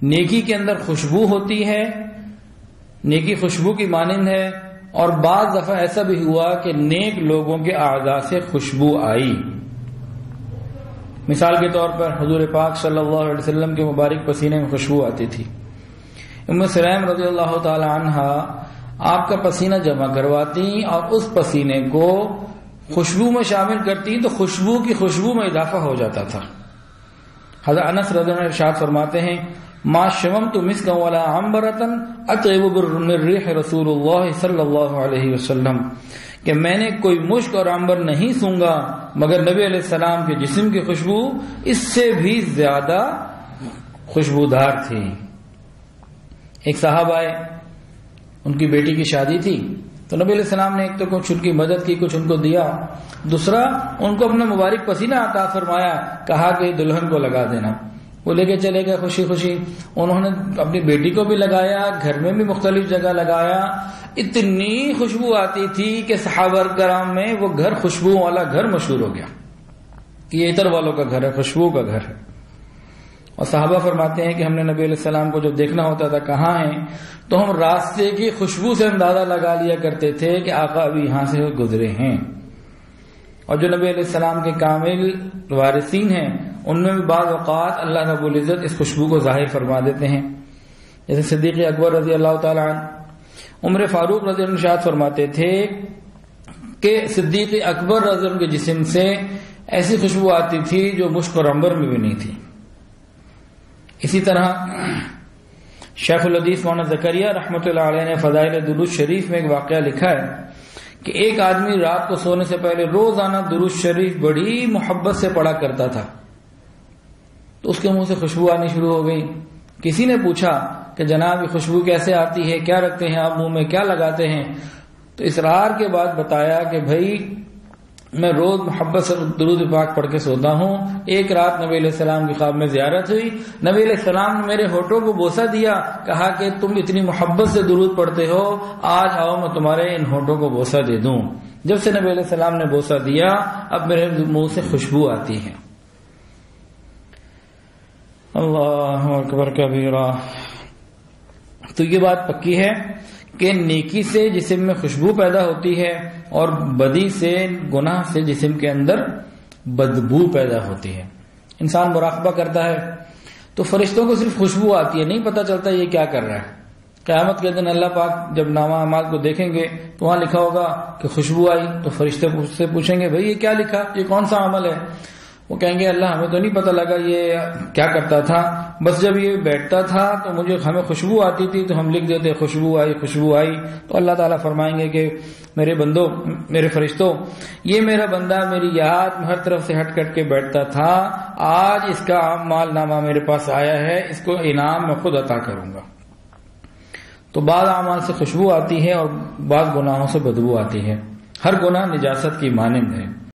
نیکی کے اندر خوشبو ہوتی ہے، نیکی خوشبو کی مانند ہے، اور بعض دفعہ ایسا بھی ہوا کہ نیک لوگوں کے اعضاء سے خوشبو آئی۔ مثال کے طور پر حضور پاک صلی اللہ علیہ وسلم کے مبارک پسینے میں خوشبو آتی تھی۔ ام سلیم رضی اللہ تعالی عنہ آپ کا پسینہ جمع کرواتی اور اس پسینے کو خوشبو میں شامل کرتی تو خوشبو کی خوشبو میں اضافہ ہو جاتا تھا۔ حضرت انس رضی اللہ عنہ ارشاد فرماتے ہیں ما شممت مسکا ولا عنبرۃ اطیب من ریح رسول اللہ صلی اللہ علیہ وسلم، کہ میں نے کوئی مشک اور عنبر نہیں سونگا مگر نبی علیہ السلام کے جسم کی خوشبو اس سے بھی زیادہ خوشبودار تھی۔ ایک صاحب آئے، ان کی بیٹی کی شادی تھی، تو نبی علیہ السلام نے ایک تو کچھ ان کی مدد کی، کچھ ان کو دیا، دوسرا ان کو اپنا مبارک پسینہ عطا فرمایا، کہا کہ دلہن کو لگا دینا۔ وہ لے کے چلے گئے خوشی خوشی، انہوں نے اپنی بیٹی کو بھی لگایا، گھر میں بھی مختلف جگہ لگایا، اتنی خوشبو آتی تھی کہ صحابہ کرام میں وہ گھر خوشبو والا گھر مشہور ہو گیا کہ یہ عطر والوں کا گھر ہے، خوشبو کا گھر ہے۔ اور صحابہ فرماتے ہیں کہ ہم نے نبی علیہ السلام کو جب دیکھنا ہوتا تھا کہاں ہیں تو ہم راستے کی خوشبو سے اندازہ لگا لیا کرتے تھے کہ آقا ابھی یہاں سے گزرے ہیں۔ اور جو نبی علیہ السلام کے کامل وارثین ہیں ان میں بھی بعض اوقات اللہ رب العزت اس خوشبو کو ظاہر فرما دیتے ہیں، جیسے صدیق اکبر رضی اللہ تعالی عنہ، عمر فاروق رضی اللہ عنہ ارشاد فرماتے تھے کہ صدیق اکبر رضی اللہ عنہ کے جسم سے ایسی خوشبو آتی تھی جو مشک اور عنبر میں بھی نہیں تھی۔ اسی طرح شیخ الحدیث مولانا زکریا رحمۃ اللہ علیہ نے فضائل درود شریف میں ایک واقعہ لکھا ہے کہ ایک آدمی رات کو سونے سے پہلے روزانہ درود شریف بڑی محبت سے پڑھا کرتا تھا، تو اس کے منہ سے خوشبو آنی شروع ہو گئی۔ کسی نے پوچھا کہ جناب یہ خوشبو کیسے آتی ہے، کیا رکھتے ہیں آپ منہ میں، کیا لگاتے ہیں؟ تو اصرار کے بعد بتایا کہ بھائی میں روز محبت سے درود پاک پڑھ کے سوتا ہوں، ایک رات نبی علیہ السلام کی خواب میں زیارت ہوئی، نبی علیہ السلام نے میرے ہونٹوں کو بوسہ دیا، کہا کہ تم اتنی محبت سے درود پڑھتے ہو، آج آؤ میں تمہارے ان ہونٹوں کو بوسہ دے دوں۔ جب سے نبی علیہ السلام نے بوسہ دیا اب میرے منہ سے خوشبو آتی ہے۔ اللہ اکبر کبیرہ۔ تو یہ بات پکی ہے کہ نیکی سے جسم میں خوشبو پیدا ہوتی ہے اور بدی سے، گناہ سے جسم کے اندر بدبو پیدا ہوتی ہے۔ انسان مراقبہ کرتا ہے تو فرشتوں کو صرف خوشبو آتی ہے، نہیں پتہ چلتا یہ کیا کر رہا ہے۔ قیامت کے دن اللہ پاک جب نامہ اعمال کو دیکھیں گے تو وہاں لکھا ہوگا کہ خوشبو آئی، تو فرشتے سے پوچھیں گے بھائی یہ کیا لکھا، یہ کون سا عمل ہے؟ وہ کہیں گے اللہ ہمیں تو نہیں پتہ لگا یہ کیا کرتا تھا، بس جب یہ بیٹھتا تھا تو ہمیں خوشبو آتی تھی تو ہم لکھ دیتے خوشبو آئی خوشبو آئی۔ تو اللہ تعالیٰ فرمائیں گے کہ میرے بندوں، میرے فرشتوں، یہ میرا بندہ میری یاد میں ہر طرف سے ہٹ کٹ کے بیٹھتا تھا، آج اس کا مال نامہ میرے پاس آیا ہے، اس کو انعام میں خود عطا کروں گا۔ تو بعض اعمال سے خوشبو آتی ہے اور بعض گناہوں سے بدبو آتی ہے۔ ہر گناہ نجاست کی مانند ہے۔